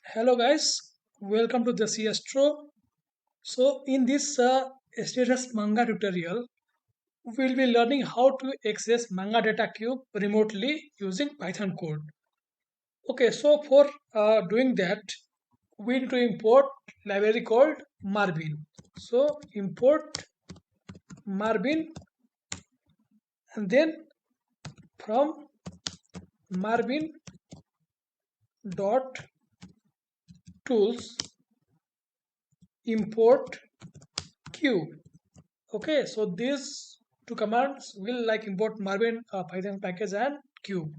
Hello guys, welcome to the ASTRO. So in this status manga tutorial, we'll be learning how to access manga data cube remotely using Python code. Okay, so for doing that, we need to import library called Marvin. So import Marvin and then from Marvin dot tools import cube. Okay, so these two commands will like import Marvin Python package and cube.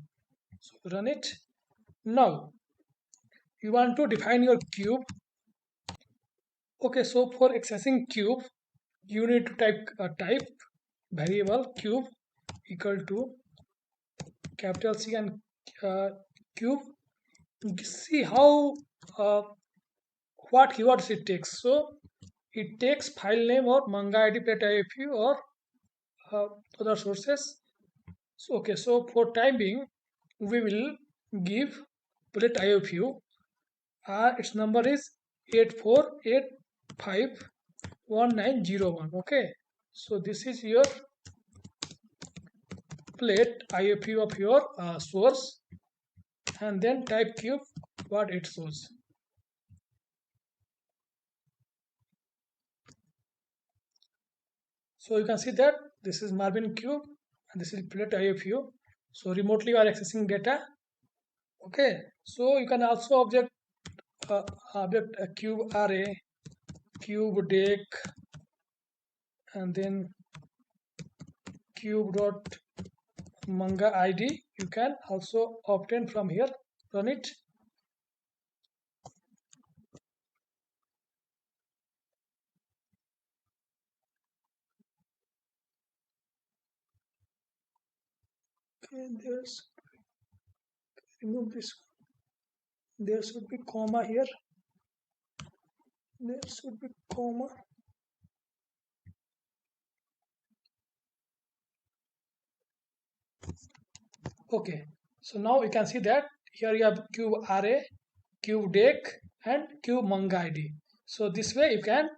So run it. Now you want to define your cube. Okay, so for accessing cube, you need to type variable cube equal to capital C and uh, cube. See how uh, what keywords it takes. So it takes file name or manga id plate IFU or uh, other sources. So, okay, so for time being, we will give plate IOPU. Its number is 84851901. Okay, so this is your plate IOPU of your source, and then type cube what it shows. So you can see that this is Marvin cube and this is plate IOPU. So remotely you are accessing data. Okay, so you can also uh, object a cube array, cube deck, and then cube dot manga id you can also obtain from here. Run it. Okay, there's remove this. There should be comma here. There should be comma. Okay, so now you can see that here you have cube array, cube deck, and cube manga id. So this way you can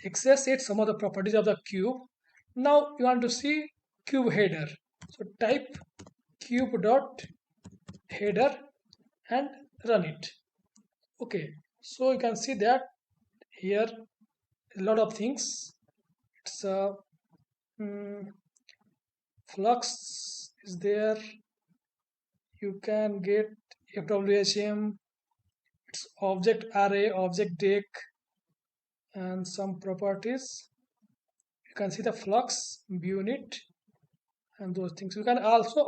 access it some of the properties of the cube. Now you want to see cube header. So type cube dot header and run it. Okay, so you can see that here a lot of things. It's mm, flux is there. You can get FWHM. It's object array, object deck, and some properties. You can see the flux, unit, and those things. You can also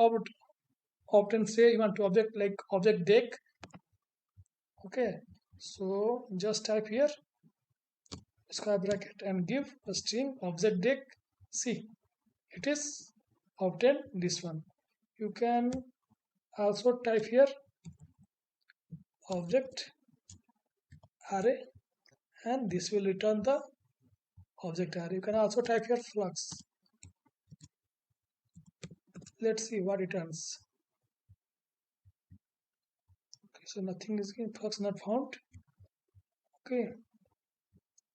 often say you want to object like object deck. Okay, so just type here square bracket and give a string object deck. See, it is obtained this one. You can also type here object array and this will return the object array. You can also type here flux. Let's see what it returns. Okay, so nothing is in flux not found. Okay,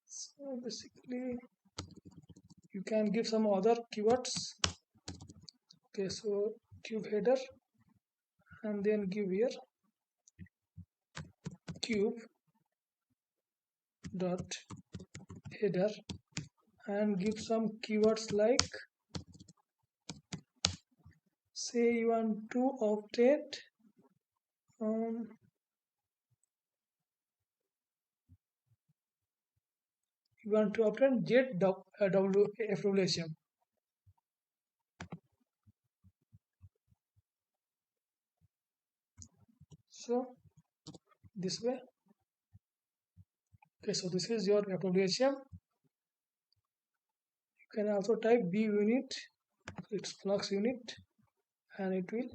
so basically you can give some other keywords. Okay, so cube header and then give here cube dot header and give some keywords like say you want to obtain um, you want to obtain FWHM. So this way. Okay, so this is your FWHM. You can also type B unit, it's flux unit, and it will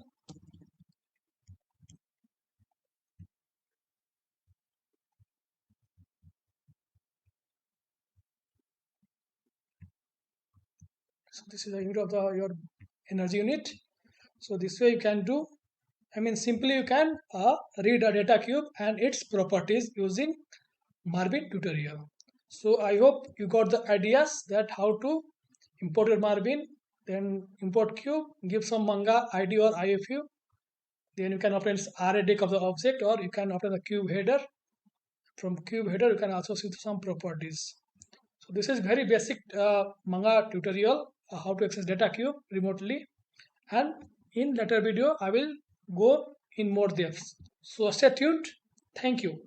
so this is the unit of the your energy unit. So this way you can do I mean, simply you can read a data cube and its properties using Marvin tutorial. So I hope you got the ideas that how to import your Marvin, then import cube, give some Manga ID or IFU, then you can obtain array dict of the object, or you can obtain the cube header. From cube header, you can also see some properties. So this is very basic Manga tutorial, how to access data cube remotely. And in later video, I will go in more depth. So stay tuned. Thank you.